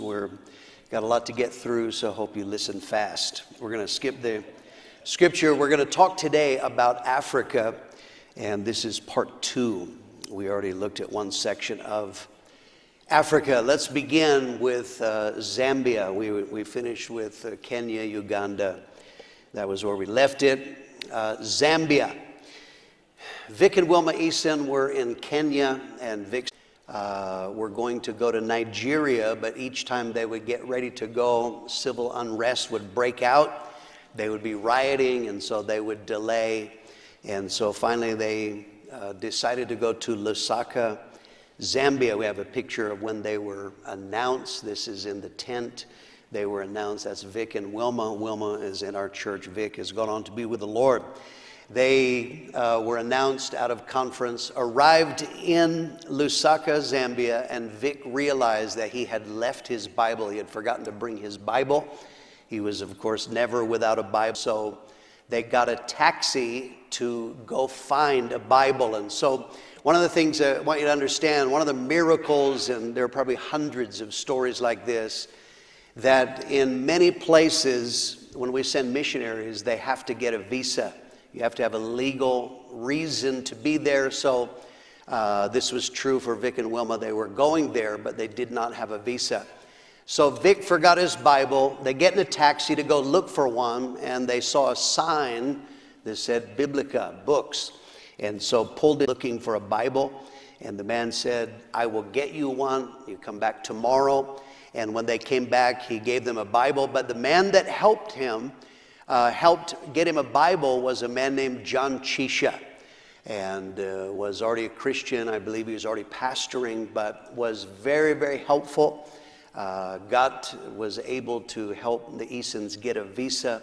We're got a lot to get through, so I hope you listen fast. We're going to skip the scripture. We're going to talk today about Africa, and this is part 2. We already looked at one section of Africa. Let's begin with Zambia. We finished with Kenya, Uganda. That was where we left it. Zambia. Vic and Wilma Eason were in Kenya, and Vic were going to go to Nigeria, but each time they would get ready to go, civil unrest would break out. They would be rioting, and so they would delay. And so finally they decided to go to Lusaka, Zambia. We have a picture of when they were announced. This is in the tent. They were announced. That's Vic and Wilma. Wilma is in our church. Vic has gone on to be with the Lord. They were announced out of conference, arrived in Lusaka, Zambia, and Vic realized that he had left his Bible. He had forgotten to bring his Bible. He was, of course, never without a Bible. So they got a taxi to go find a Bible. And so one of the things I want you to understand, one of the miracles, and there are probably hundreds of stories like this, that in many places, when we send missionaries, they have to get a visa. You have to have a legal reason to be there. So this was true for Vic and Wilma. They were going there, but they did not have a visa. So Vic forgot his Bible. They get in a taxi to go look for one, and they saw a sign that said Biblica, books. And so pulled it looking for a Bible. And the man said, I will get you one. You come back tomorrow. And when they came back, he gave them a Bible. But the man that helped him, helped get him a Bible was a man named John Chisha, and was already a Christian. I believe he was already pastoring, but was very, very helpful. Was able to help the Easons get a visa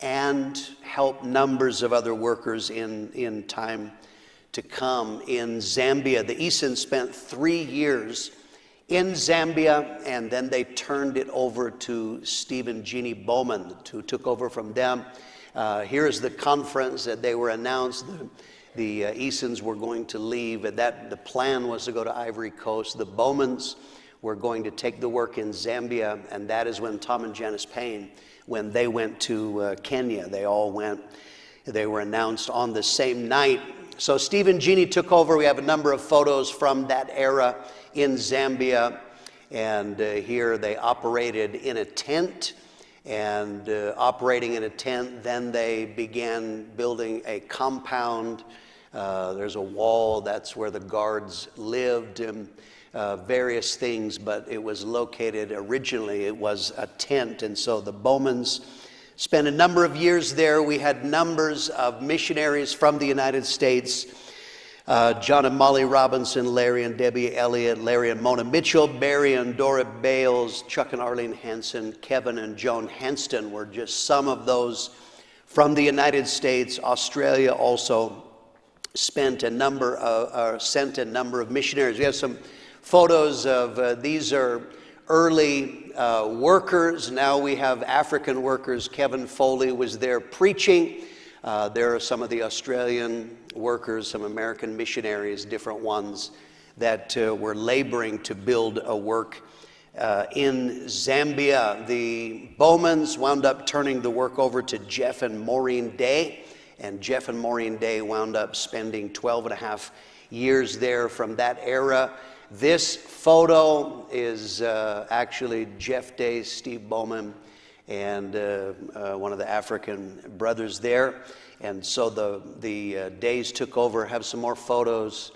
and help numbers of other workers in time to come in Zambia. The Easons spent 3 years in Zambia, and then they turned it over to Steve and Jeannie Bowman, who took over from them. Here's the conference that they were announced. The Easons were going to leave, and the plan was to go to Ivory Coast. The Bowmans were going to take the work in Zambia, and that is when Tom and Janice Payne, when they went to Kenya, they all went. They were announced on the same night. So Steve and Jeannie took over. We have a number of photos from that era in Zambia, and here they operated in a tent, and operating in a tent, then they began building a compound. There's a wall, that's where the guards lived, and various things, but it was located, originally it was a tent. And so the Bowmans spent a number of years there. We had numbers of missionaries from the United States. John and Molly Robinson, Larry and Debbie Elliott, Larry and Mona Mitchell, Barry and Dora Bales, Chuck and Arlene Hansen, Kevin and Joan Hanston were just some of those from the United States. Australia also sent a number of missionaries. We have some photos of these are early workers. Now we have African workers. Kevin Foley was there preaching. There are some of the Australian workers, some American missionaries, different ones that were laboring to build a work in Zambia. The Bowmans wound up turning the work over to Jeff and Maureen Day, and Jeff and Maureen Day wound up spending 12 and a half years there from that era. This photo is actually Jeff Day, Steve Bowman, and one of the African brothers there. And so the Days took over. Have some more photos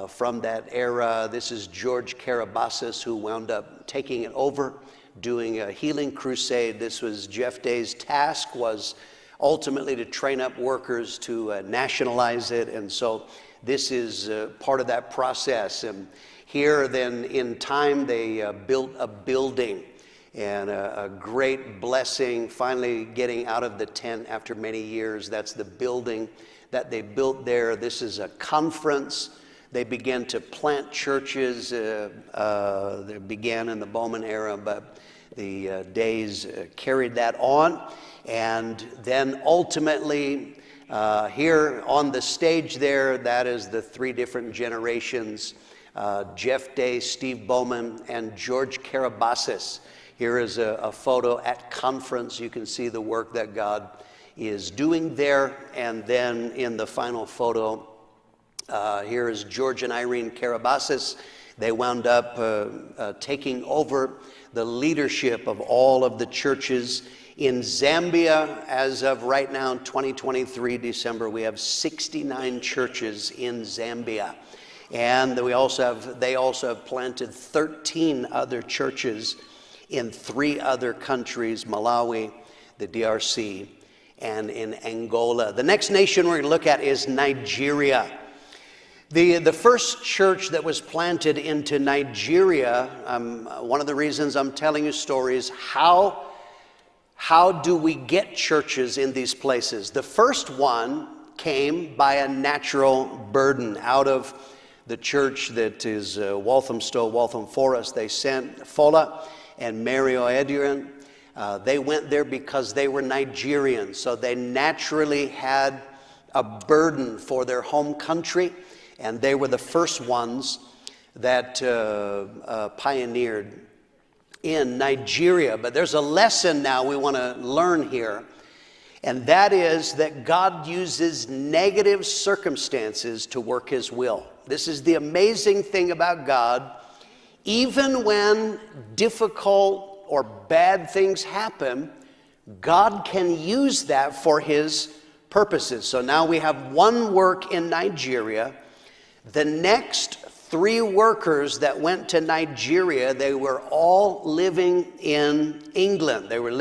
from that era. This is George Carabasas, who wound up taking it over, doing a healing crusade. This was Jeff Day's task, was ultimately to train up workers to nationalize it. And so this is part of that process. And here then in time they built a building, and a great blessing, finally getting out of the tent after many years. That's the building that they built there. This is a conference. They began to plant churches. They began in the Bowman era, but the Days carried that on. And then ultimately, here on the stage there, that is the 3 different generations Jeff Day, Steve Bowman, and George Karabasis. Here is a photo at conference. You can see the work that God is doing there. And then in the final photo, here is George and Irene Karabasis. They wound up taking over the leadership of all of the churches in Zambia. As of right now, 2023, December, we have 69 churches in Zambia. And they also have planted 13 other churches in 3 other countries, Malawi, the DRC, and in Angola. The next nation we're going to look at is Nigeria. The first church that was planted into Nigeria, one of the reasons I'm telling you stories, how do we get churches in these places? The first one came by a natural burden. Out of the church that is Walthamstow, Forest, they sent Fola and Mario Ediran. They went there because they were Nigerians, so they naturally had a burden for their home country. And they were the first ones that pioneered in Nigeria. But there's a lesson now we want to learn here, and that is that God uses negative circumstances to work His will. This is the amazing thing about God. Even when difficult or bad things happen, God can use that for His purposes. So now we have one work in Nigeria. The next 3 workers that went to Nigeria, they were all living in England. They were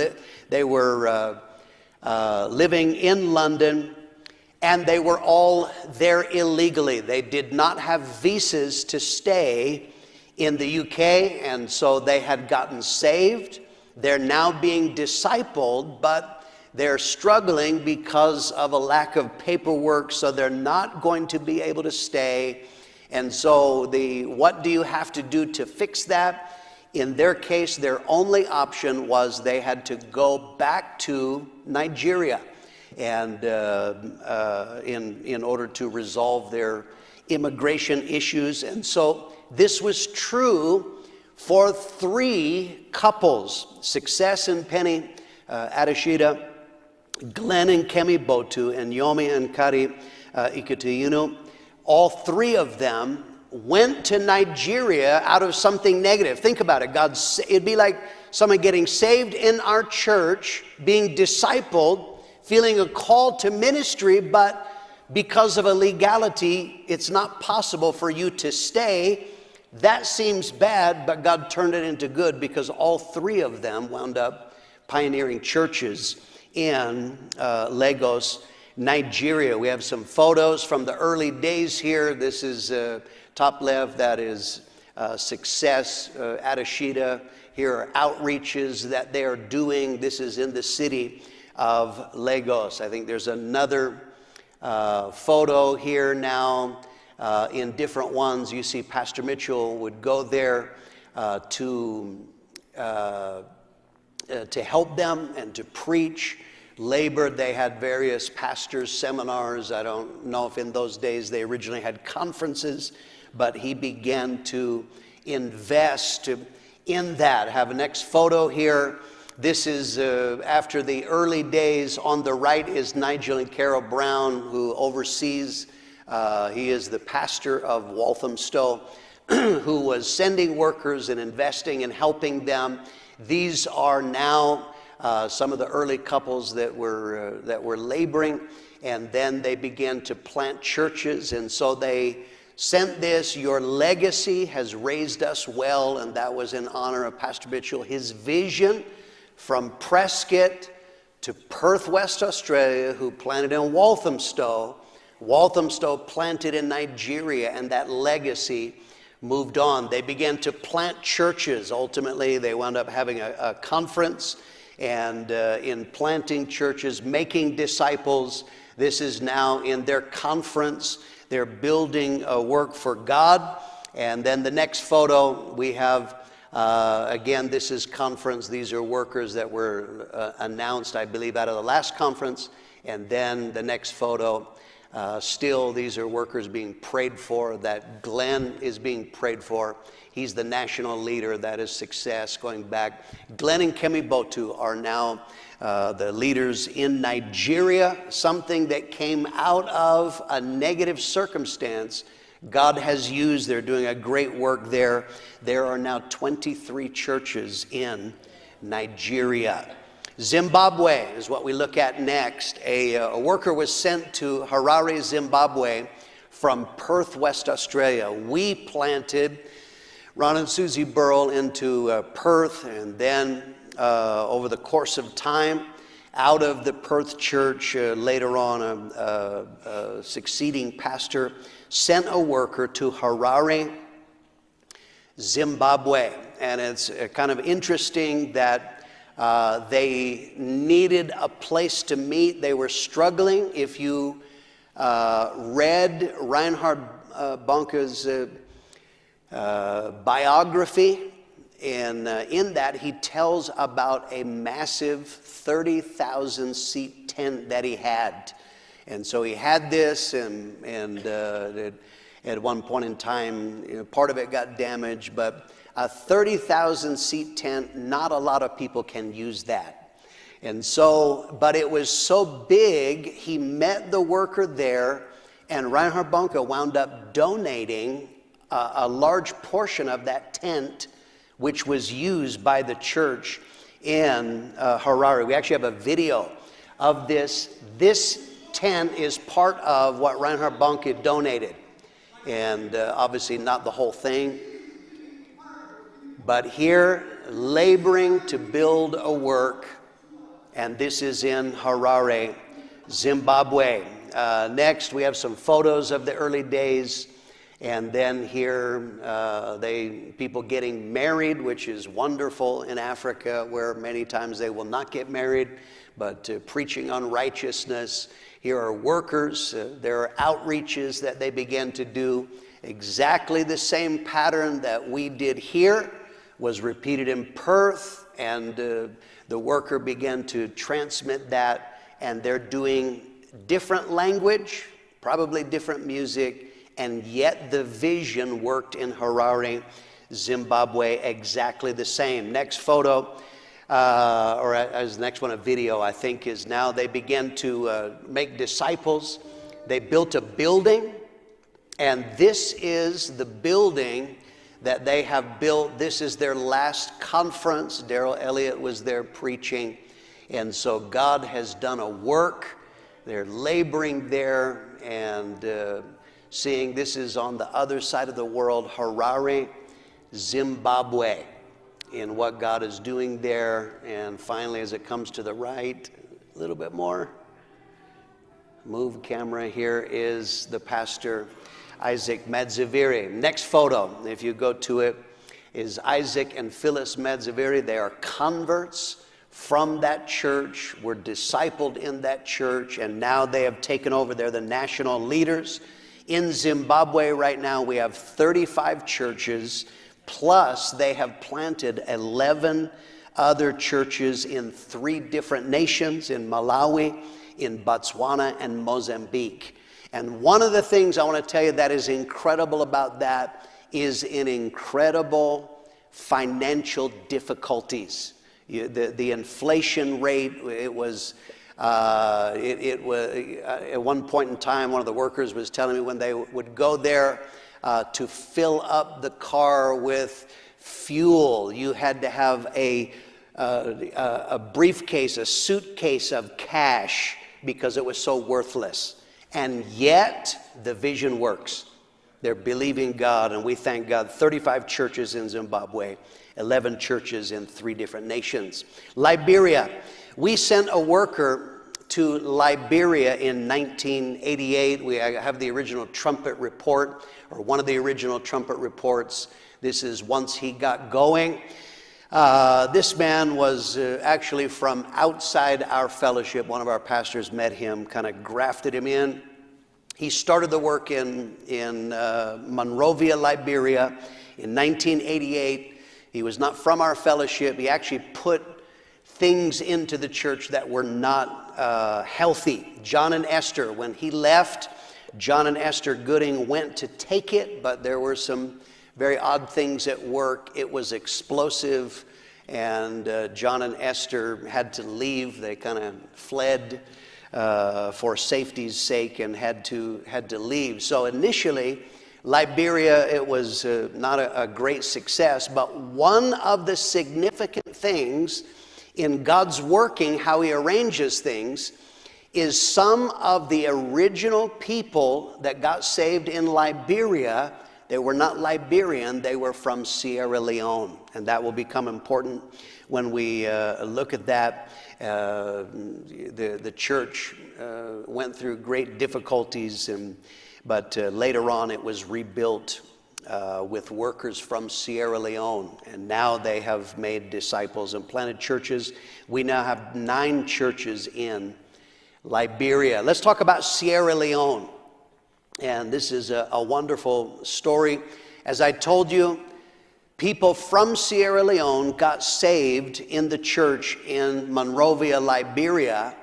living in London, and they were all there illegally. They did not have visas to stay in the UK, and so they had gotten saved. They're now being discipled, but they're struggling because of a lack of paperwork, so they're not going to be able to stay. And so what do you have to do to fix that? In their case, their only option was they had to go back to Nigeria and in order to resolve their immigration issues. And so this was true for 3 couples, Success and Penny Adeshida, Glenn and Kemi Botu, and Yomi and Kari Iketuyunu. All 3 of them went to Nigeria out of something negative. Think about it. It'd be like someone getting saved in our church, being discipled, feeling a call to ministry, but because of a legality, it's not possible for you to stay. That seems bad, but God turned it into good because all 3 of them wound up pioneering churches in Lagos, Nigeria. We have some photos from the early days here. This is top left, that is Success, Adeshida. Here are outreaches that they are doing. This is in the city of Lagos. I think there's another photo here now in different ones. You see Pastor Mitchell would go there to help them and to preach. Labored. They had various pastors' seminars. I don't know if in those days they originally had conferences, but he began to invest in that. I have a next photo here. This is after the early days. On the right is Nigel and Carol Brown, who oversees, he is the pastor of Walthamstow, who was sending workers and investing and helping them. These are now some of the early couples that were laboring, and then they began to plant churches, and so they sent this, "Your legacy has raised us well," and that was in honor of Pastor Mitchell. His vision from Prescott to Perth, West Australia, who planted in Walthamstow planted in Nigeria, and that legacy moved on. They began to plant churches. Ultimately, they wound up having a conference, and in planting churches, making disciples. This is now in their conference. They're building a work for God. And then the next photo we have, again, this is conference. These are workers that were announced, I believe, out of the last conference. And then the next photo, Still, these are workers being prayed for, that Glenn is being prayed for. He's the national leader. That is success going back. Glenn and Kemi Botu are now the leaders in Nigeria, something that came out of a negative circumstance. God has used, they're doing a great work there. There are now 23 churches in Nigeria. Zimbabwe is what we look at next. A worker was sent to Harare, Zimbabwe from Perth, West Australia. We planted Ron and Susie Burrell into Perth, and then over the course of time, out of the Perth church, later on a succeeding pastor sent a worker to Harare, Zimbabwe. And it's kind of interesting that they needed a place to meet. They were struggling. If you read Reinhard Bonnke's biography, and in that he tells about a massive 30,000 seat tent that he had. And so he had this, and at one point in time, part of it got damaged, but a 30,000 seat tent, not a lot of people can use that. And so, but it was so big, he met the worker there, and Reinhard Bonnke wound up donating a large portion of that tent, which was used by the church in Harare. We actually have a video of this. This tent is part of what Reinhard Bonnke donated. And obviously not the whole thing. But here, laboring to build a work, and this is in Harare, Zimbabwe. Next, we have some photos of the early days. And then here, people getting married, which is wonderful in Africa, where many times they will not get married, but preaching on righteousness. Here are workers. There are outreaches that they began to do. Exactly the same pattern that we did here was repeated in Perth, and the worker began to transmit that, and they're doing different language, probably different music, and yet the vision worked in Harare, Zimbabwe, exactly the same. Next photo, or as the next one, a video, I think, is now they began to make disciples. They built a building, and this is the building that they have built. This is their last conference. Darrell Elliott was there preaching, and so God has done a work. They're laboring there, and seeing this is on the other side of the world, Harare, Zimbabwe, in what God is doing there. And finally, as it comes to the right, a little bit more, move camera, here is the pastor, Isaac Madziviri. Next photo, if you go to it, is Isaac and Phyllis Madziviri. They are converts from that church, were discipled in that church, and now they have taken over. They're the national leaders. In Zimbabwe right now, we have 35 churches, plus they have planted 11 other churches in 3 different nations, in Malawi, in Botswana, and Mozambique. And one of the things I want to tell you that is incredible about that is in incredible financial difficulties. The inflation rate, it was at one point in time, one of the workers was telling me when they would go there to fill up the car with fuel, you had to have a briefcase, a suitcase of cash, because it was so worthless. And yet, the vision works. They're believing God, and we thank God. 35 churches in Zimbabwe, 11 churches in 3 different nations. Liberia. We sent a worker to Liberia in 1988. We have the original trumpet report, or one of the original trumpet reports. This is once he got going. This man was actually from outside our fellowship. One of our pastors met him, kind of grafted him in. He started the work in Monrovia, Liberia in 1988. He was not from our fellowship. He actually put things into the church that were not healthy. John and Esther, when he left, John and Esther Gooding went to take it, but there were some very odd things at work. It was explosive, and John and Esther had to leave. They kind of fled for safety's sake and had to leave. So initially, Liberia, it was not a great success, but one of the significant things in God's working, how he arranges things, is some of the original people that got saved in Liberia, they were not Liberian, they were from Sierra Leone. And that will become important when we look at that. The church went through great difficulties, but later on it was rebuilt with workers from Sierra Leone. And now they have made disciples and planted churches. We now have 9 churches in Liberia. Let's talk about Sierra Leone. And this is a wonderful story. As I told you, people from Sierra Leone got saved in the church in Monrovia, Liberia.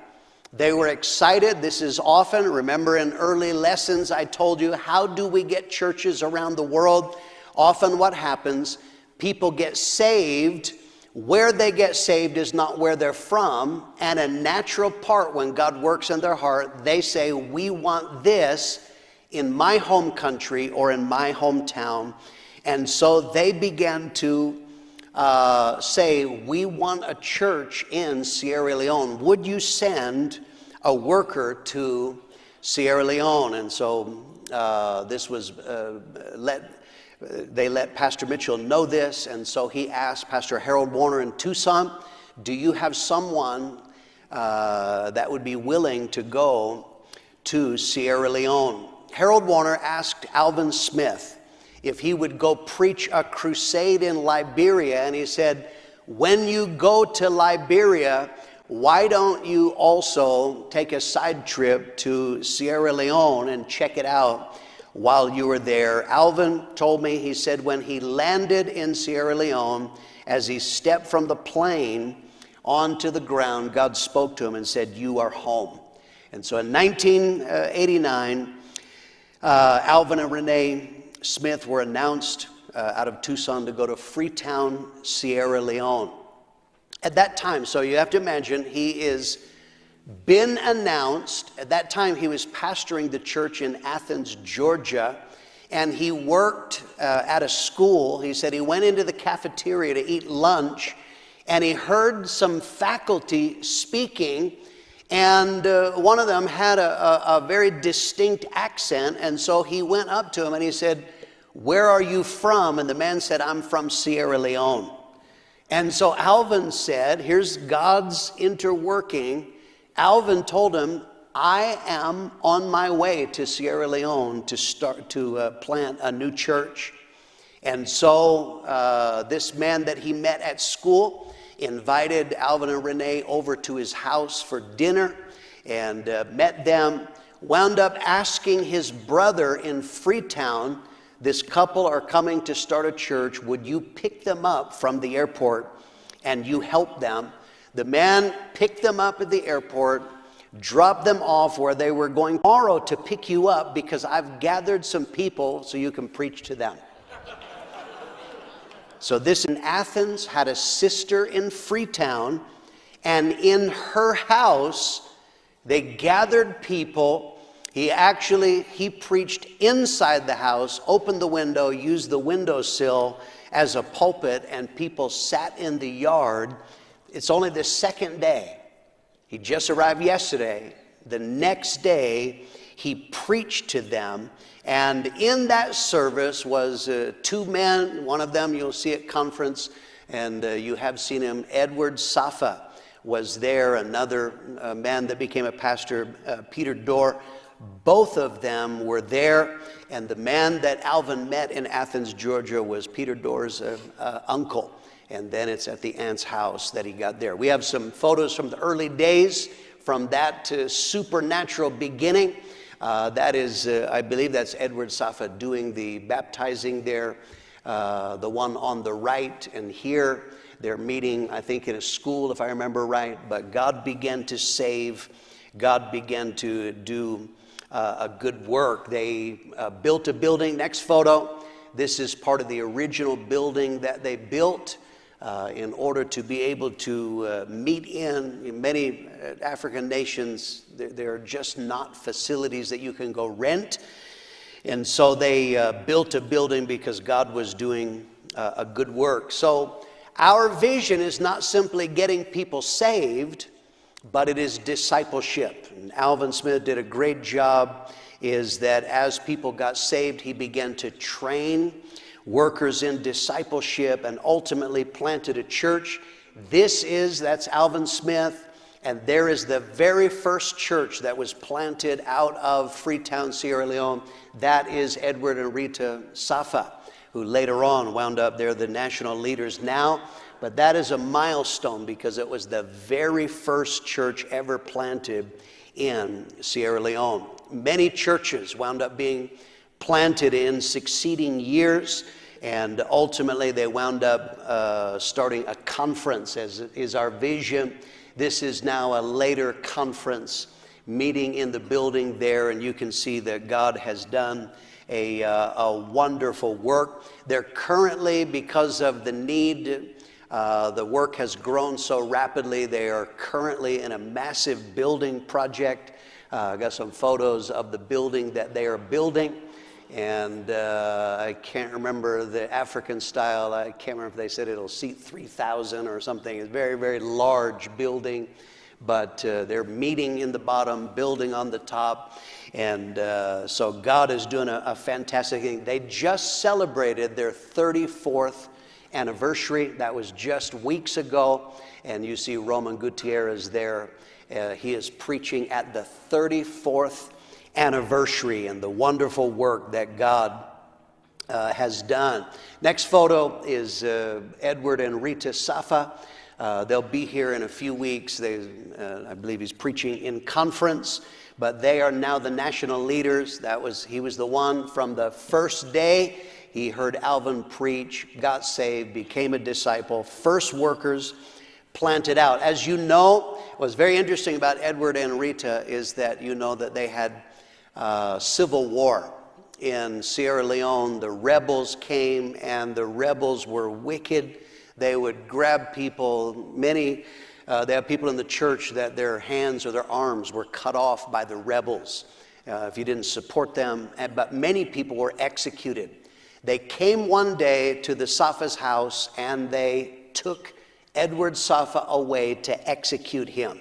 They were excited. This is often, remember in early lessons I told you, how do we get churches around the world? Often what happens, people get saved. Where they get saved is not where they're from. And a natural part when God works in their heart, they say, we want this in my home country or in my hometown. And so they began to say, we want a church in Sierra Leone. Would you send a worker to Sierra Leone? And so this was they let Pastor Mitchell know this, and so he asked Pastor Harold Warner in Tucson, do you have someone that would be willing to go to Sierra Leone? Harold Warner asked Alvin Smith if he would go preach a crusade in Liberia, and he said, when you go to Liberia, why don't you also take a side trip to Sierra Leone and check it out while you were there? Alvin told me, he said, when he landed in Sierra Leone, as he stepped from the plane onto the ground, God spoke to him and said, you are home. And so in 1989, Alvin and Renee Smith were announced out of Tucson to go to Freetown, Sierra Leone. At that time, so you have to imagine, he is been announced. At that time, he was pastoring the church in Athens, Georgia, and he worked at a school. He said he went into the cafeteria to eat lunch, and he heard some faculty speaking, and one of them had a very distinct accent, and so he went up to him and he said, where are you from? And the man said, I'm from Sierra Leone. And so Alvin said, here's God's interworking. Alvin told him, I am on my way to Sierra Leone to start to plant a new church. And so this man that he met at school invited Alvin and Renee over to his house for dinner and met them, wound up asking his brother in Freetown, this couple are coming to start a church, would you pick them up from the airport and you help them? The man picked them up at the airport, dropped them off where they were going tomorrow to pick you up because I've gathered some people so you can preach to them. So this in Athens had a sister in Freetown, and in her house, they gathered people. He preached inside the house, opened the window, used the windowsill as a pulpit, and people sat in the yard. It's only the second day. He just arrived yesterday. The next day, he preached to them. And in that service was 2 men. One of them you'll see at conference, and you have seen him. Edward Safa was there. Another man that became a pastor, Peter Dorr. Both of them were there, and the man that Alvin met in Athens, Georgia was Peter Dorr's uncle. And then it's at the aunt's house that he got there. We have some photos from the early days from that supernatural beginning. That is, I believe that's Edward Safa doing the baptizing there. The one on the right, and here they're meeting, I think, in a school, if I remember right. But God began to save. God began to do a good work. They built a building. Next photo. This is part of the original building that they built in order to be able to meet in many African nations. There are just not facilities that you can go rent. And so they built a building because God was doing a good work. So our vision is not simply getting people saved, but it is discipleship. And Alvin Smith did a great job, is that as people got saved, he began to train workers in discipleship and ultimately planted a church. That's Alvin Smith, and there is the very first church that was planted out of Freetown, Sierra Leone. That is Edward and Rita Safa, who later on wound up, they're the national leaders now. But that is a milestone because it was the very first church ever planted in Sierra Leone. Many churches wound up being planted in succeeding years, and ultimately they wound up starting a conference, as is our vision. This is now a later conference meeting in the building there, and you can see that God has done a wonderful work. They're currently, because of the need, the work has grown so rapidly, they are currently in a massive building project. I got some photos of the building that they are building, and I can't remember the African style. I can't remember if they said it'll seat 3,000 or something. It's a very, very large building, but they're meeting in the bottom, building on the top, and so God is doing a fantastic thing. They just celebrated their 34th anniversary. That was just weeks ago, and you see Roman Gutierrez there. He is preaching at the 34th anniversary and the wonderful work that God has done. Next photo is Edward and Rita Safa. They'll be here in a few weeks. I believe he's preaching in conference, but they are now the national leaders. He was the one from the first day. He heard Alvin preach, got saved, became a disciple, first workers planted out. As you know, what's very interesting about Edward and Rita is that you know that they had civil war in Sierra Leone. The rebels came, and the rebels were wicked. They would grab people. They have people in the church that their hands or their arms were cut off by the rebels if you didn't support them. But many people were executed. They came one day to the Safa's house, and they took Edward Safa away to execute him.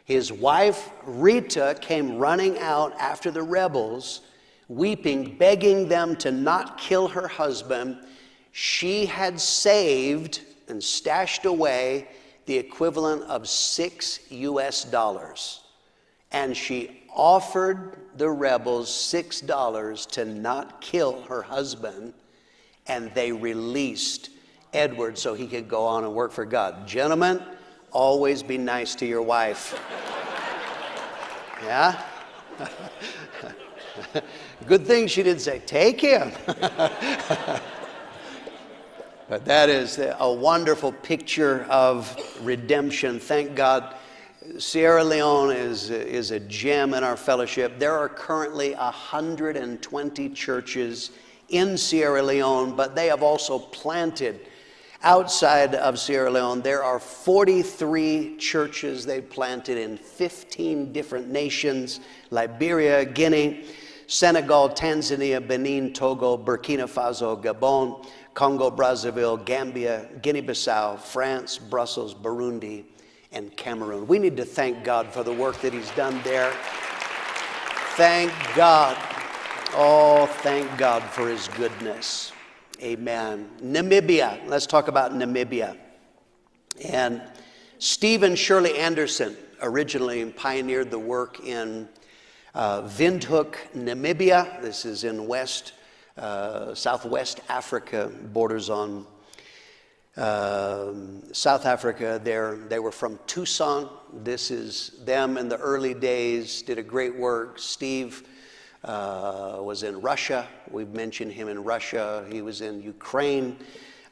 His wife, Rita, came running out after the rebels, weeping, begging them to not kill her husband. She had saved and stashed away the equivalent of $6, and she offered the rebels $6 to not kill her husband, and they released Edward so he could go on and work for God. Gentlemen, always be nice to your wife. Yeah? Good thing she didn't say, take him. But that is a wonderful picture of redemption. Thank God. Sierra Leone is a gem in our fellowship. There are currently 120 churches in Sierra Leone, but they have also planted outside of Sierra Leone. There are 43 churches they've planted in 15 different nations: Liberia, Guinea, Senegal, Tanzania, Benin, Togo, Burkina Faso, Gabon, Congo, Brazzaville, Gambia, Guinea-Bissau, France, Brussels, Burundi, and Cameroon. We need to thank God for the work that he's done there. Thank God. Oh, thank God for his goodness. Amen. Namibia. Let's talk about Namibia. And Stephen Shirley Anderson originally pioneered the work in Windhoek, Namibia. This is in Southwest Africa, borders on South Africa. They were from Tucson. This is them in the early days, did a great work. Steve was in Russia. We've mentioned him in Russia. He was in Ukraine,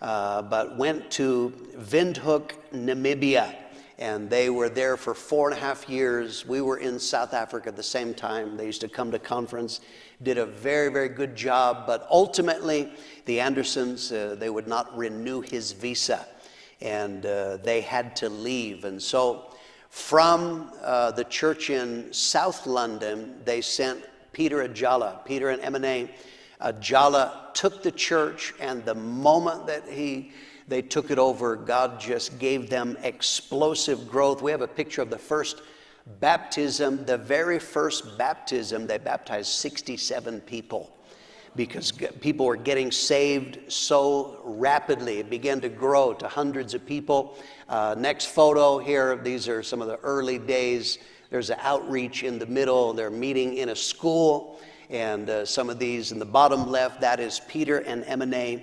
but went to Windhoek, Namibia. and they were there for 4.5 years. We were in South Africa at the same time. They used to come to conference, did a very, very good job, but ultimately the Andersons, they would not renew his visa, and they had to leave. And so from the church in South London, they sent Peter Ajala. Peter and Emine Ajala took the church, and the moment that they took it over, God just gave them explosive growth. We have a picture of the first baptism. The very first baptism, they baptized 67 people because people were getting saved so rapidly. It began to grow to hundreds of people. Next photo here, these are some of the early days. There's an outreach in the middle. They're meeting in a school. And some of these in the bottom left, that is Peter and Emine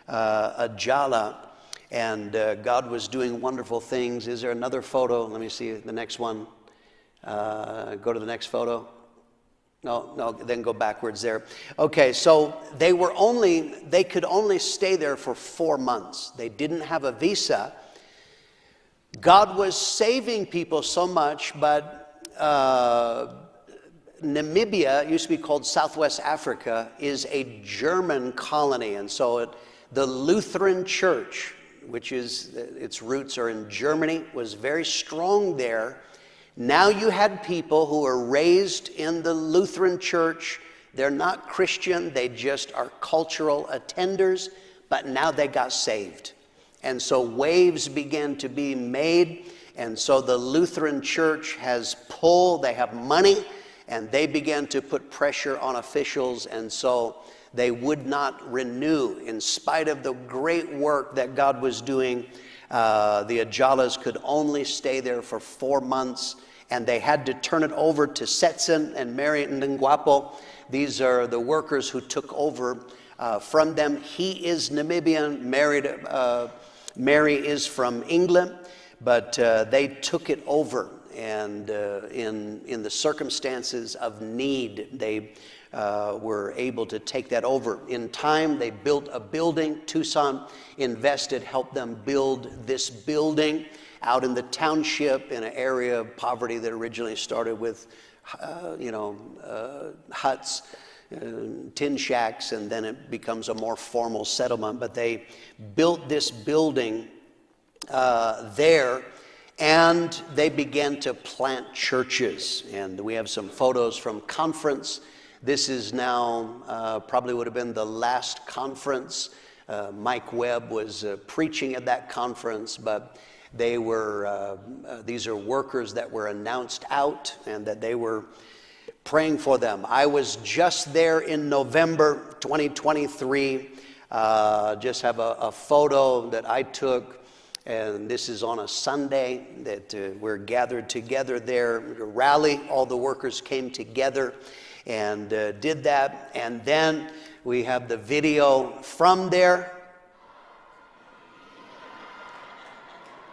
Ajala. And God was doing wonderful things. Is there another photo? Let me see the next one. Go to the next photo. No, then go backwards there. Okay, so they could only stay there for 4 months. They didn't have a visa. God was saving people so much, but Namibia, used to be called Southwest Africa, is a German colony. And so the Lutheran Church, which is, its roots are in Germany, was very strong there. Now you had people who were raised in the Lutheran Church. They're not Christian, they just are cultural attenders, but now they got saved. And so waves began to be made, and so the Lutheran Church has pulled, they have money, and they began to put pressure on officials, and so they would not renew. In spite of the great work that God was doing, the Ajalas could only stay there for 4 months, and they had to turn it over to Setson and Mary Ndingwapo. These are the workers who took over from them. He is Namibian, Mary is from England, but they took it over. And in the circumstances of need, they were able to take that over. In time, they built a building. Tucson invested, helped them build this building out in the township in an area of poverty that originally started with, huts, tin shacks, and then it becomes a more formal settlement. But they built this building there, and they began to plant churches. And we have some photos from conference. This is now probably would have been the last conference. Mike Webb was preaching at that conference, but they were, these are workers that were announced out and that they were praying for them. I was just there in November 2023. Just have a photo that I took, and this is on a Sunday that we're gathered together there to rally. All the workers came together and did that. And then we have the video from there.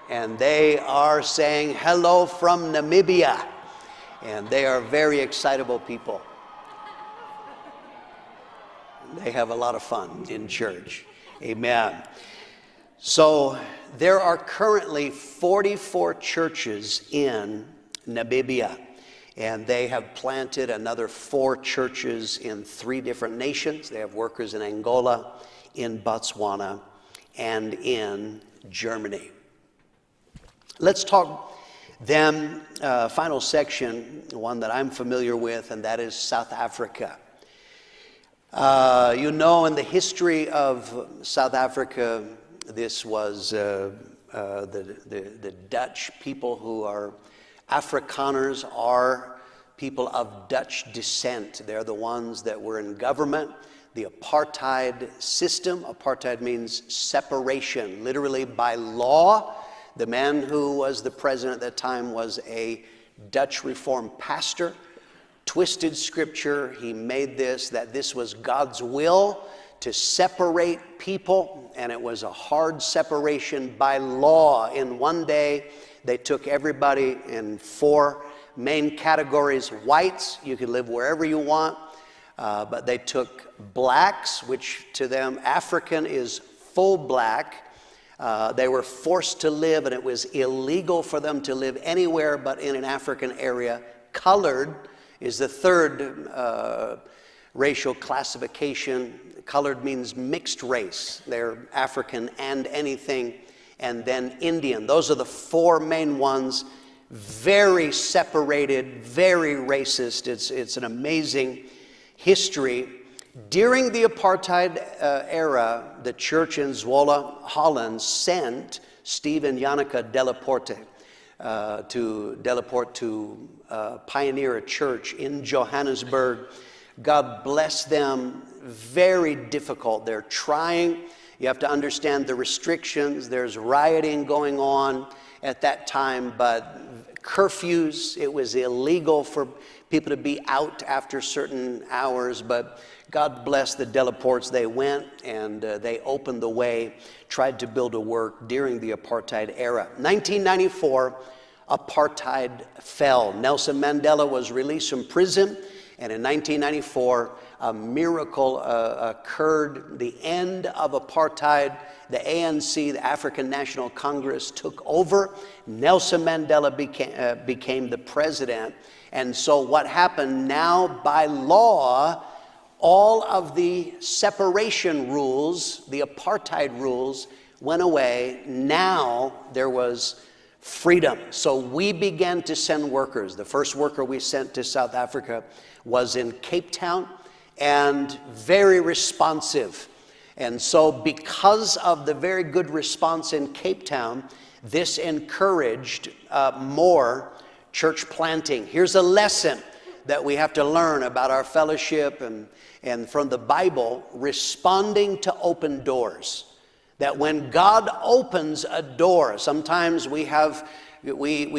And they are saying hello from Namibia. And they are very excitable people. They have a lot of fun in church. Amen. So there are currently 44 churches in Namibia. And they have planted another 4 churches in 3 different nations. They have workers in Angola, in Botswana, and in Germany. Let's talk then, final section, one that I'm familiar with, and that is South Africa. In the history of South Africa, this was the Dutch people who are Afrikaners are people of Dutch descent. They're the ones that were in government. The apartheid system, apartheid means separation, literally by law. The man who was the president at that time was a Dutch Reformed pastor, twisted scripture. He made that this was God's will to separate people, and it was a hard separation by law. In one day, they took everybody in 4 main categories. Whites, you could live wherever you want, but they took blacks, which to them, African is full black. They were forced to live, and it was illegal for them to live anywhere but in an African area. Colored is the third racial classification. Colored means mixed race. They're African and anything. And then Indian. Those are the four main ones. Very separated, very racist. It's an amazing history. During the apartheid era, the church in Zwolle, Holland, sent Steve and Janneke Delaporte to pioneer a church in Johannesburg. God bless them. Very difficult. They're trying. You have to understand the restrictions. There's rioting going on at that time, but curfews. It was illegal for people to be out after certain hours, but God bless the Delaportes. They went and they opened the way, tried to build a work during the apartheid era. 1994, apartheid fell. Nelson Mandela was released from prison, and in 1994, a miracle occurred. The end of apartheid. The ANC, the African National Congress, took over. Nelson Mandela became the president. And so what happened now, by law, all of the separation rules, the apartheid rules, went away. Now there was freedom. So we began to send workers. The first worker we sent to South Africa was in Cape Town, and very responsive. And so because of the very good response in Cape Town, this encouraged more church planting. Here's a lesson that we have to learn about our fellowship and from the Bible: responding to open doors. That when God opens a door, sometimes we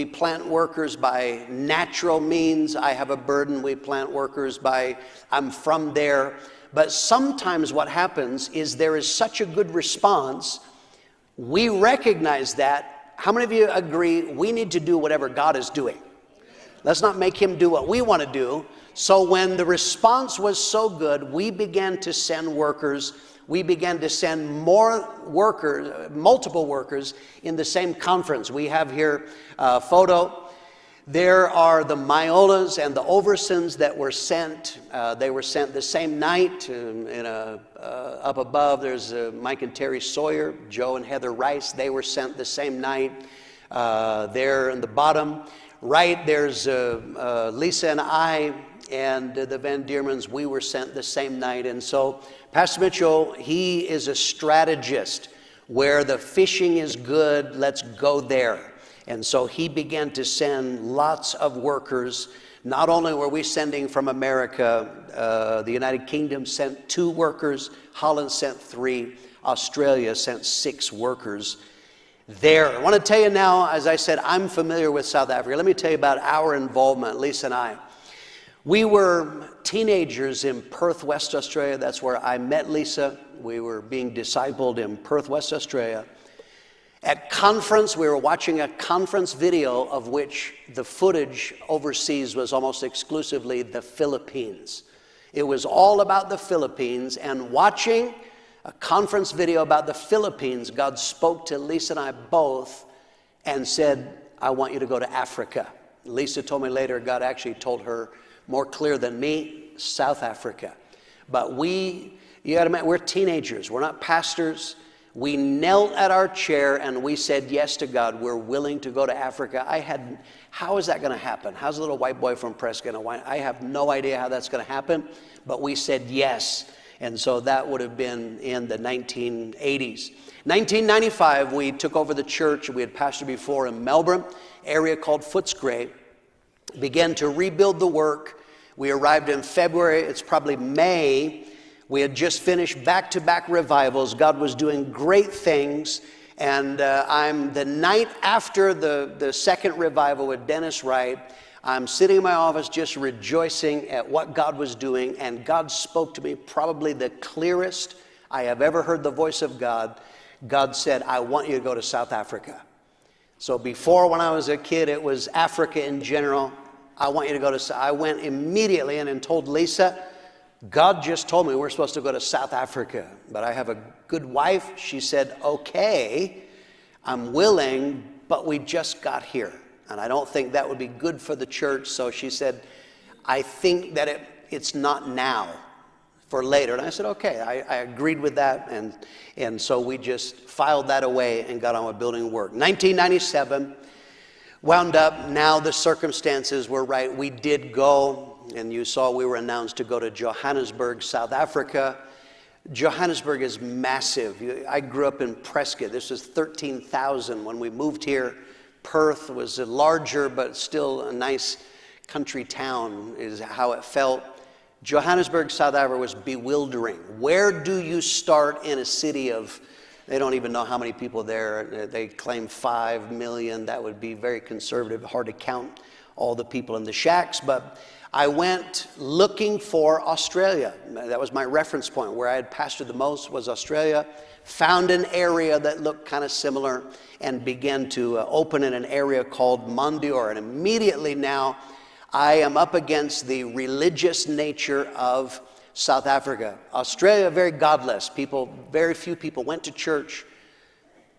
plant workers by natural means. I have a burden. We plant workers by, I'm from there. But sometimes what happens is there is such a good response. We recognize that. How many of you agree we need to do whatever God is doing? Let's not make him do what we want to do. So when the response was so good, we began to send workers. We began to send more workers, multiple workers in the same conference. We have here a photo. There are the Myolas and the Oversons that were sent. They were sent the same night. Up above, there's Mike and Terry Sawyer, Joe and Heather Rice. They were sent the same night. There in the bottom right, there's Lisa and I and the Van Diermans. We were sent the same night. And so Pastor Mitchell, he is a strategist. Where the fishing is good, let's go there. And so he began to send lots of workers. Not only were we sending from America, the United Kingdom sent 2 workers, Holland sent 3, Australia sent 6 workers there. I want to tell you now, as I said, I'm familiar with South Africa. Let me tell you about our involvement, Lisa and I. We were teenagers in Perth, West Australia. That's where I met Lisa. We were being discipled in Perth, West Australia. At conference, we were watching a conference video of which the footage overseas was almost exclusively the Philippines. It was all about the Philippines, and watching a conference video about the Philippines, God spoke to Lisa and I both and said, I want you to go to Africa. Lisa told me later, God actually told her more clear than me, South Africa. But you gotta admit, we're teenagers, we're not pastors. We knelt at our chair and we said yes to God. We're willing to go to Africa. How is that going to happen? How's a little white boy from Prescott? I have no idea how that's going to happen, but we said yes. And so that would have been in the 1980s. 1995, we took over the church. We had pastored before in Melbourne, area called Footscray. Began to rebuild the work. We arrived in February. It's probably May. We had just finished back-to-back revivals. God was doing great things. And I'm the night after the second revival with Dennis Wright, I'm sitting in my office just rejoicing at what God was doing. And God spoke to me probably the clearest I have ever heard the voice of God. God said, I want you to go to South Africa. So before, when I was a kid, it was Africa in general. I want you to go to, I went immediately in and told Lisa, God just told me we're supposed to go to South Africa, but I have a good wife. She said, okay. I'm willing, but we just got here. And I don't think that would be good for the church. So she said, I think that it's not now, for later. And I said, okay, I agreed with that. And so we just filed that away and got on with building work. 1997, wound up, now the circumstances were right. We did go, and you saw we were announced to go to Johannesburg, South Africa. Johannesburg is massive. I grew up in Prescott. This was 13,000 when we moved here. Perth was larger, but still a nice country town is how it felt. Johannesburg, South Africa was bewildering. Where do you start in a city of, they don't even know how many people there. They claim 5 million. That would be very conservative, hard to count all the people in the shacks. But I went looking for Australia. That was my reference point. Where I had pastored the most was Australia. Found an area that looked kind of similar and began to open in an area called Mondior. And immediately now, I am up against the religious nature of South Africa. Australia, very godless. Very few people went to church.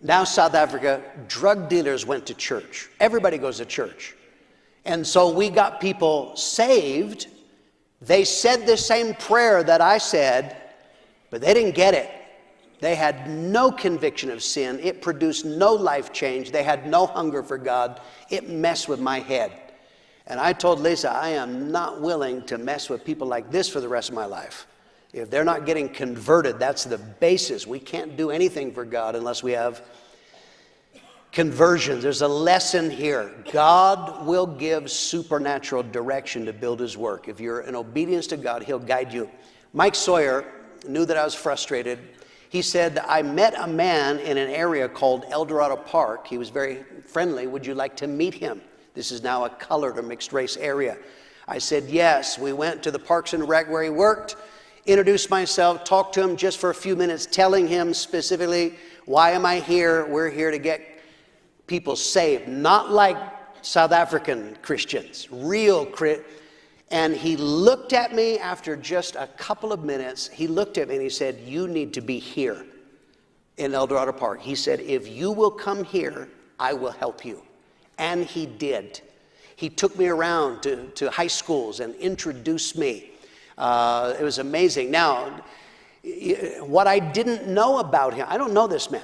Now South Africa, drug dealers went to church. Everybody goes to church. And so we got people saved. They said the same prayer that I said, but they didn't get it. They had no conviction of sin. It produced no life change. They had no hunger for God. It messed with my head. And I told Lisa, I am not willing to mess with people like this for the rest of my life. If they're not getting converted, that's the basis. We can't do anything for God unless we have conversions. There's a lesson here. God will give supernatural direction to build his work. If you're in obedience to God, he'll guide you. Mike Sawyer knew that I was frustrated. He said, I met a man in an area called El Dorado Park. He was very friendly. Would you like to meet him? This is now a colored or mixed race area. I said, yes. We went to the Parks and Rec where he worked, introduced myself, talked to him just for a few minutes, telling him specifically, why am I here? We're here to get people saved, not like South African Christians, And he looked at me after just a couple of minutes. He looked at me and he said, you need to be here in El Dorado Park. He said, if you will come here, I will help you. And he did. He took me around to high schools and introduced me. It was amazing. Now, what I didn't know about him, I don't know this man.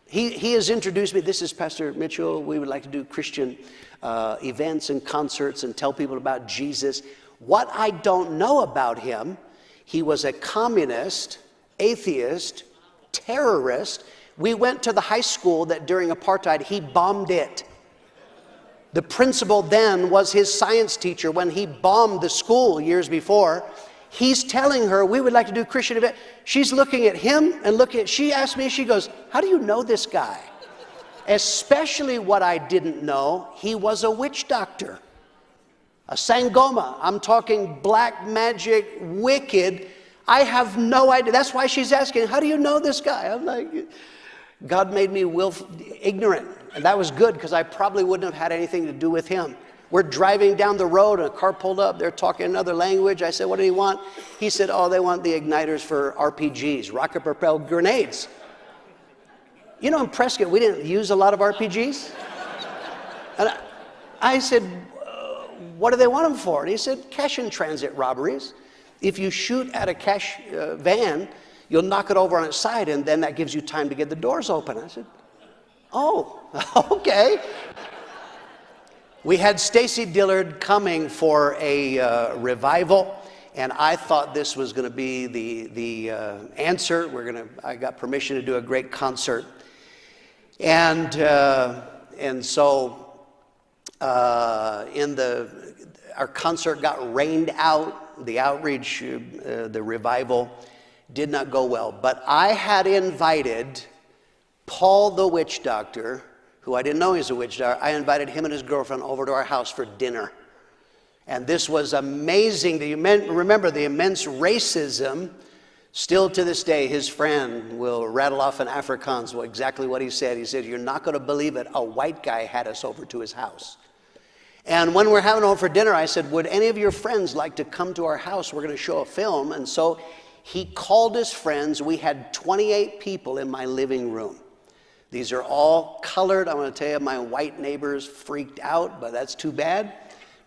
He has introduced me. This is Pastor Mitchell. We would like to do Christian events and concerts and tell people about Jesus. What I don't know about him, he was a communist, atheist, terrorist. We went to the high school that during apartheid, he bombed it. The principal then was his science teacher when he bombed the school years before. He's telling her, we would like to do Christian event. She's looking at him and she asked me, she goes, how do you know this guy? Especially what I didn't know, he was a witch doctor. A Sangoma. I'm talking black magic, wicked. I have no idea. That's why she's asking, how do you know this guy? I'm like, God made me ignorant. And that was good because I probably wouldn't have had anything to do with him. We're driving down the road and a car pulled up. They're talking another language. I said, what do you want? He said, oh, they want the igniters for RPGs, rocket-propelled grenades. You know, in Prescott, we didn't use a lot of RPGs. And I said, what do they want them for? And he said, cash in transit robberies. If you shoot at a cash van, you'll knock it over on its side, and then that gives you time to get the doors open. I said, oh, okay. We had Stacy Dillard coming for a revival, and I thought this was going to be the answer. I got permission to do a great concert, and so our concert got rained out. The outreach, the revival, did not go well. But I had invited Paul the witch doctor, who I didn't know he was a witch doctor. I invited him and his girlfriend over to our house for dinner. And this was amazing. Do you remember the immense racism? Still to this day, his friend will rattle off in Afrikaans exactly what he said. He said, you're not going to believe it. A white guy had us over to his house. And when we're having over for dinner, I said, would any of your friends like to come to our house? We're going to show a film. And so he called his friends. We had 28 people in my living room. These are all colored. I want to tell you, my white neighbors freaked out, but that's too bad,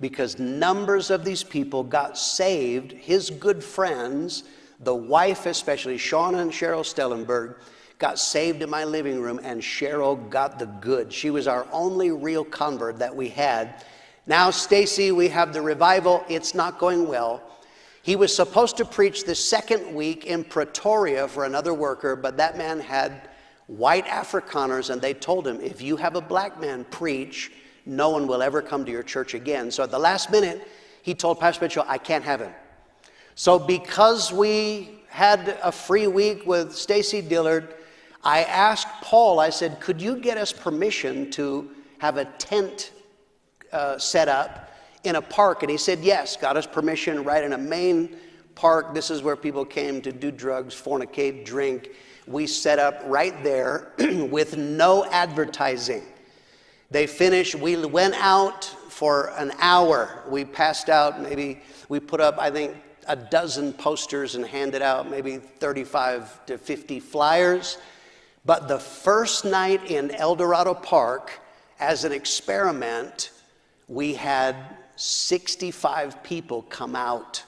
because numbers of these people got saved. His good friends, the wife especially, Shauna and Cheryl Stellenberg, got saved in my living room, and Cheryl got the good. She was our only real convert that we had. Now, Stacy, we have the revival. It's not going well. He was supposed to preach the second week in Pretoria for another worker, but that man had white Afrikaners, and they told him, if you have a black man preach, no one will ever come to your church again. So at the last minute, he told Pastor Mitchell, I can't have him. So because we had a free week with Stacy Dillard, I asked Paul, I said, could you get us permission to have a tent set up in a park? And he said, yes, got us permission right in a main park. This is where people came to do drugs, fornicate, drink. We set up right there with no advertising. They finished, we went out for an hour. We passed out, maybe we put up, I think, a dozen posters and handed out maybe 35 to 50 flyers. But the first night in El Dorado Park, as an experiment, we had 65 people come out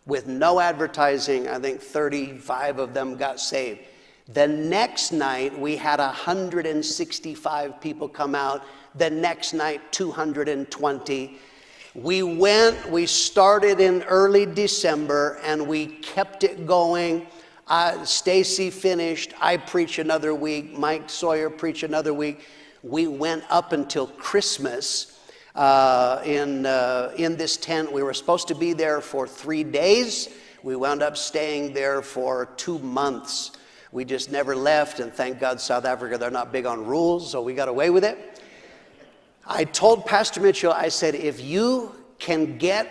with no advertising. I think 35 of them got saved. The next night, we had 165 people come out. The next night, 220. We started in early December, and we kept it going. Stacy finished. I preached another week. Mike Sawyer preached another week. We went up until Christmas in this tent. We were supposed to be there for 3 days. We wound up staying there for 2 months. We just never left, and thank God South Africa, they're not big on rules, so we got away with it. I told Pastor Mitchell, I said, if you can get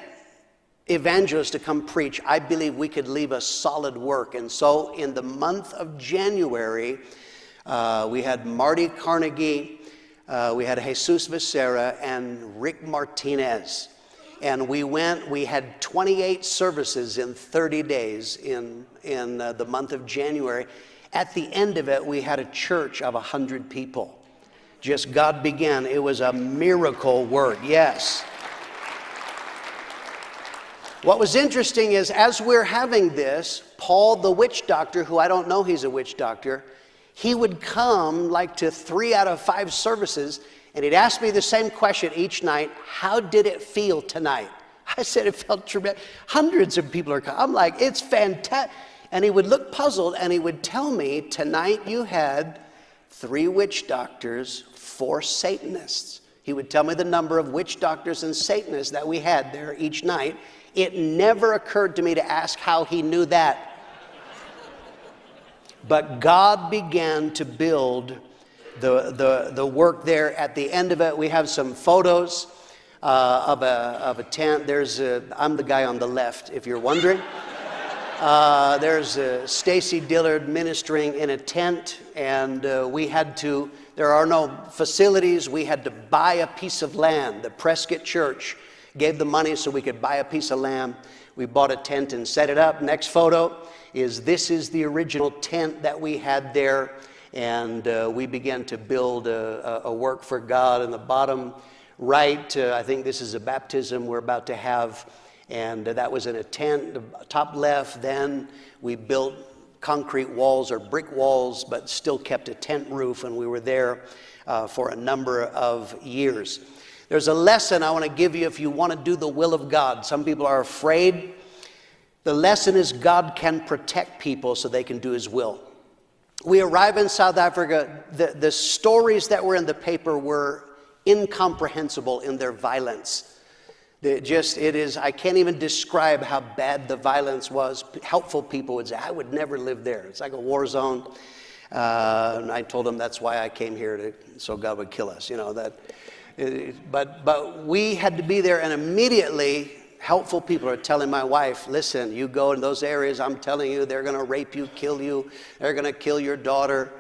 evangelists to come preach, I believe we could leave a solid work. And so in the month of January, we had Marty Carnegie, we had Jesus Becerra, and Rick Martinez. And we had 28 services in 30 days in the month of January. At the end of it, we had a church of 100 people. Just God began. It was a miracle work, yes. What was interesting is, as we're having this, Paul, the witch doctor, who I don't know he's a witch doctor, he would come like to 3 out of 5 services, and he'd ask me the same question each night: how did it feel tonight? I said it felt tremendous. Hundreds of people are coming. I'm like, it's fantastic. And he would look puzzled, and he would tell me, tonight you had 3 witch doctors, 4 Satanists. He would tell me the number of witch doctors and Satanists that we had there each night. It never occurred to me to ask how he knew that. But God began to build the work there. At the end of it, we have some photos of a tent. I'm the guy on the left, if you're wondering. There's Stacy Dillard ministering in a tent, and there are no facilities. We had to buy a piece of land. The Prescott Church gave the money so we could buy a piece of land. We bought a tent and set it up. Next photo is the original tent that we had there, and we began to build a work for God. In the bottom right, I think this is a baptism we're about to have, and that was in a tent. The top left, then we built concrete walls or brick walls, but still kept a tent roof, and we were there for a number of years. There's a lesson I want to give you if you want to do the will of God. Some people are afraid. The lesson is God can protect people so they can do His will. We arrive in South Africa. The stories that were in the paper were incomprehensible in their violence. I can't even describe how bad the violence was. Helpful people would say, I would never live there. It's like a war zone. And I told them that's why I came here, so God would kill us. But we had to be there, and immediately helpful people are telling my wife, listen, you go in those areas, I'm telling you, they're going to rape you, kill you, they're going to kill your daughter.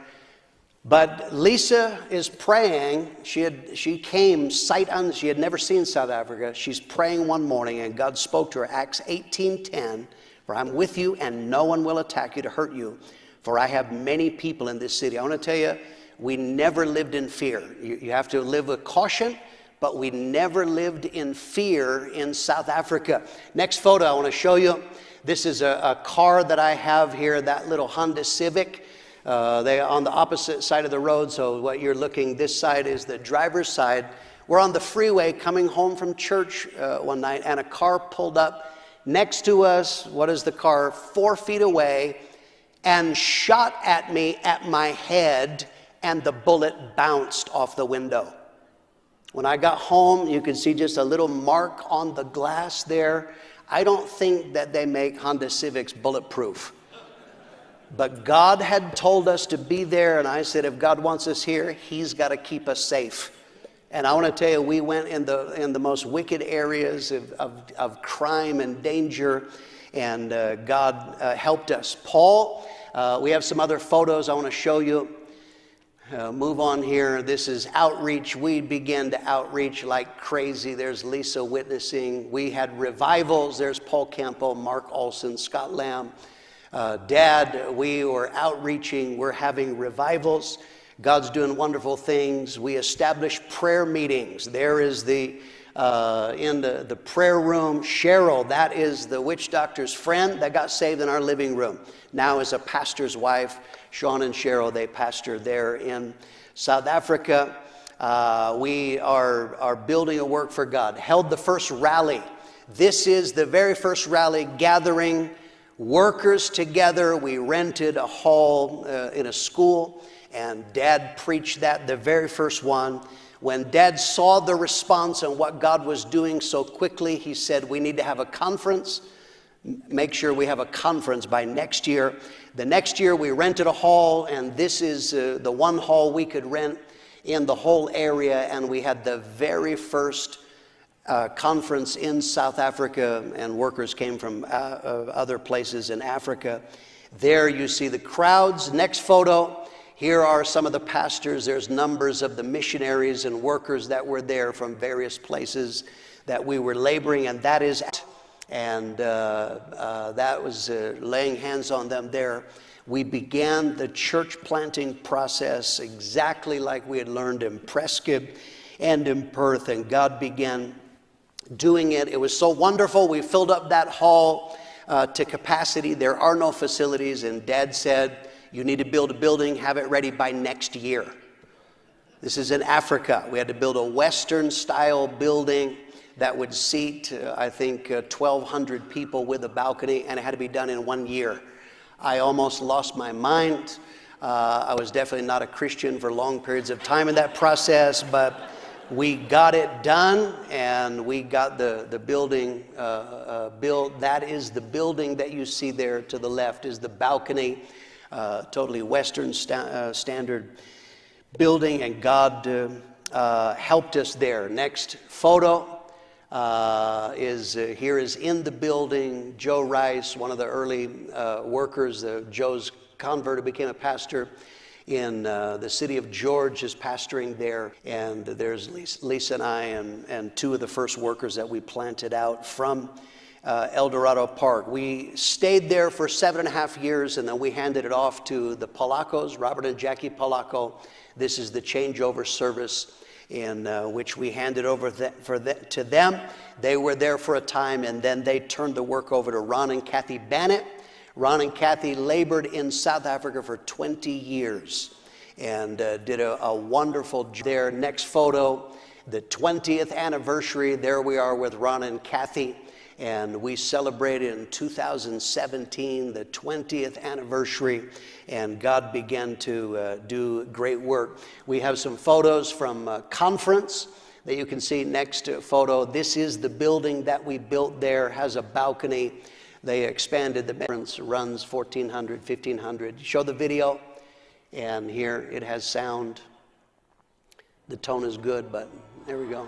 But Lisa is praying. She came sight unseen. She had never seen South Africa. She's praying one morning, and God spoke to her, Acts 18:10, for I'm with you, and no one will attack you to hurt you, for I have many people in this city. I want to tell you, we never lived in fear. You have to live with caution, but we never lived in fear in South Africa. Next photo I want to show you. This is a car that I have here, that little Honda Civic. They're on the opposite side of the road, so what you're looking, this side is the driver's side. We're on the freeway coming home from church one night, and a car pulled up next to us. What is the car? 4 feet away, and shot at me at my head, and the bullet bounced off the window. When I got home, you can see just a little mark on the glass there. I don't think that they make Honda Civics bulletproof. But God had told us to be there, and I said, if God wants us here, He's got to keep us safe. And I want to tell you, we went in the most wicked areas of crime and danger, and God helped us. Paul, we have some other photos I want to show you. Move on here. This is outreach. We began to outreach like crazy. There's Lisa witnessing. We had revivals. There's Paul Campo, Mark Olson, Scott Lamb. Dad, we were outreaching. We're having revivals. God's doing wonderful things. We established prayer meetings. There is in the prayer room, Cheryl, that is the witch doctor's friend that got saved in our living room. Now is a pastor's wife. Sean and Cheryl, they pastor there in South Africa. We are building a work for God. Held the first rally. This is the very first rally gathering workers together. We rented a hall in a school, and Dad preached that, the very first one. When Dad saw the response and what God was doing so quickly, he said, we need to have a conference. Make sure we have a conference by next year. The next year we rented a hall, and this is the one hall we could rent in the whole area, and we had the very first conference in South Africa, and workers came from other places in Africa. There you see the crowds. Next photo. Here are some of the pastors. There's numbers of the missionaries and workers that were there from various places that we were laboring, and that is and that was laying hands on them there. We began the church planting process exactly like we had learned in Prescott and in Perth, and God began doing it. It was so wonderful. We filled up that hall to capacity. There are no facilities, and Dad said, you need to build a building, have it ready by next year. This is in Africa. We had to build a Western-style building that would seat, I think, 1,200 people with a balcony, and it had to be done in 1 year. I almost lost my mind. I was definitely not a Christian for long periods of time in that process, but we got it done, and we got the building built. That is the building that you see there to the left is the balcony, totally Western standard building, and God helped us there. Next photo. Here is in the building, Joe Rice, one of the early workers. Joe's converted, became a pastor in the city of George, is pastoring there. And there's Lisa and I and two of the first workers that we planted out from El Dorado Park. We stayed there for 7.5 years, and then we handed it off to the Polacos, Robert and Jackie Polaco. This is the changeover service in which we handed over to them. They were there for a time, and then they turned the work over to Ron and Kathy Bannett. Ron and Kathy labored in South Africa for 20 years and did a wonderful job there. Next photo, the 20th anniversary. There we are with Ron and Kathy, and we celebrated in 2017 the 20th anniversary, and God began to do great work. We have some photos from a conference that you can see. Next photo. This is the building that we built there, has a balcony. They expanded the conference, runs 1,400, 1,500. Show the video, and here it has sound. The tone is good, but there we go.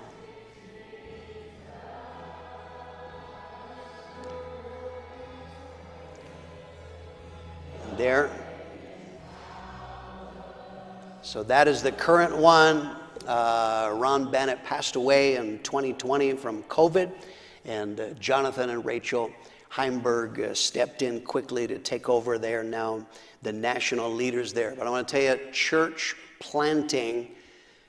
There. So that is the current one. Ron Bannett passed away in 2020 from COVID, and Jonathan and Rachel Heimberg stepped in quickly to take over there. Now the national leaders there. But I want to tell you, church planting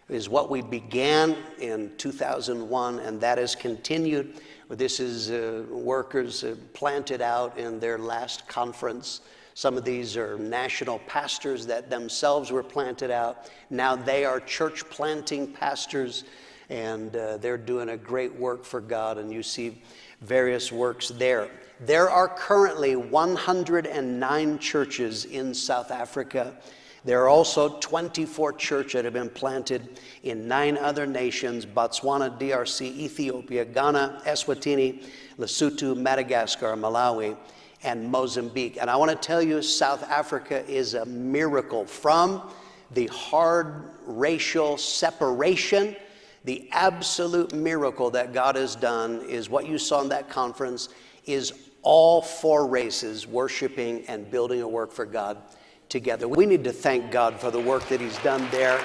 is what we began in 2001, and that has continued. This is workers planted out in their last conference. Some of these are national pastors that themselves were planted out. Now they are church planting pastors, and they're doing a great work for God, and you see various works there. There are currently 109 churches in South Africa. There are also 24 churches that have been planted in 9 other nations: Botswana, DRC, Ethiopia, Ghana, Eswatini, Lesotho, Madagascar, Malawi, and Mozambique. And I want to tell you, South Africa is a miracle. From the hard racial separation, the absolute miracle that God has done is what you saw in that conference is all 4 races worshiping and building a work for God together. We need to thank God for the work that he's done there.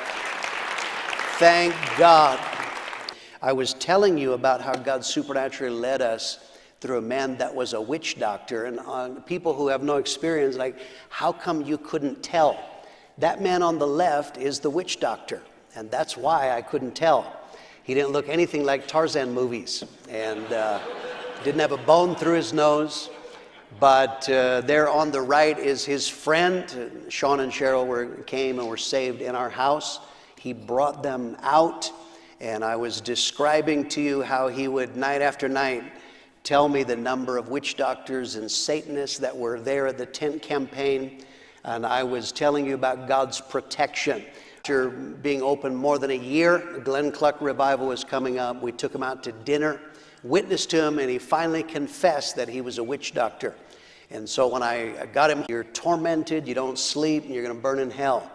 Thank God. I was telling you about how God supernaturally led us through a man that was a witch doctor, and people who have no experience, like, how come you couldn't tell? That man on the left is the witch doctor, and that's why I couldn't tell. He didn't look anything like Tarzan movies, and didn't have a bone through his nose. But there on the right is his friend. Sean and Cheryl came and were saved in our house. He brought them out, and I was describing to you how he would, night after night, tell me the number of witch doctors and Satanists that were there at the tent campaign. And I was telling you about God's protection. After being open more than a year, the Glenn Cluck revival was coming up. We took him out to dinner, witnessed to him, and he finally confessed that he was a witch doctor. And so when I got him, you're tormented, you don't sleep, and you're going to burn in hell.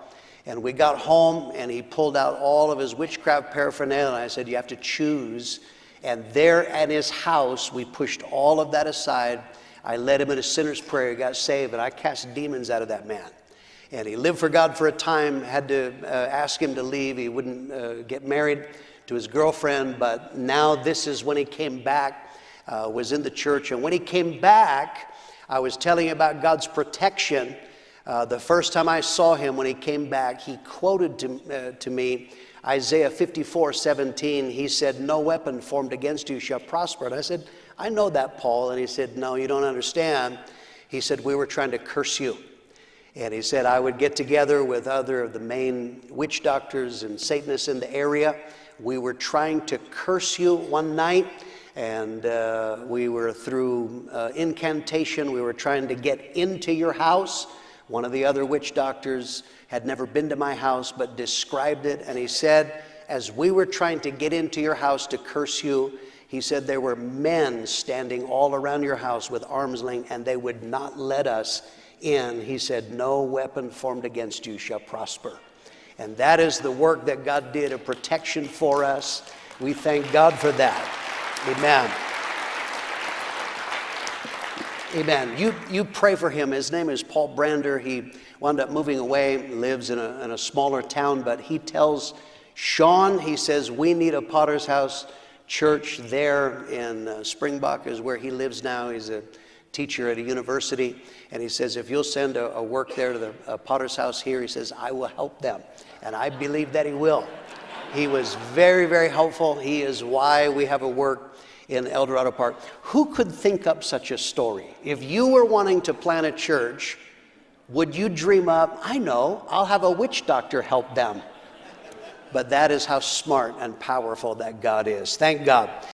And we got home, and he pulled out all of his witchcraft paraphernalia, and I said, you have to choose. And there at his house, we pushed all of that aside. I led him in a sinner's prayer. He got saved, and I cast demons out of that man. And he lived for God for a time, had to ask him to leave. He wouldn't get married to his girlfriend, but now this is when he came back, was in the church. And when he came back, I was telling you about God's protection. The first time I saw him, when he came back, he quoted to me Isaiah 54:17. He said, no weapon formed against you shall prosper. And I said, I know that, Paul. And he said, no, you don't understand. He said, we were trying to curse you. And he said, I would get together with other of the main witch doctors and Satanists in the area. We were trying to curse you one night, and we were through incantation. We were trying to get into your house. One of the other witch doctors had never been to my house, but described it. And he said, as we were trying to get into your house to curse you, he said there were men standing all around your house with arms length, and they would not let us in. He said, no weapon formed against you shall prosper. And that is the work that God did of protection for us. We thank God for that. Amen. Amen. You pray for him. His name is Paul Brander. He wound up moving away, lives in a smaller town, but he tells Sean, he says, we need a Potter's House church there in Springbok is where he lives now. He's a teacher at a university. And he says, if you'll send a work there to the Potter's House here, he says, I will help them. And I believe that he will. He was very, very helpful. He is why we have a work in El Dorado Park. Who could think up such a story? If you were wanting to plant a church, would you dream up, I know, I'll have a witch doctor help them. But that is how smart and powerful that God is. Thank God.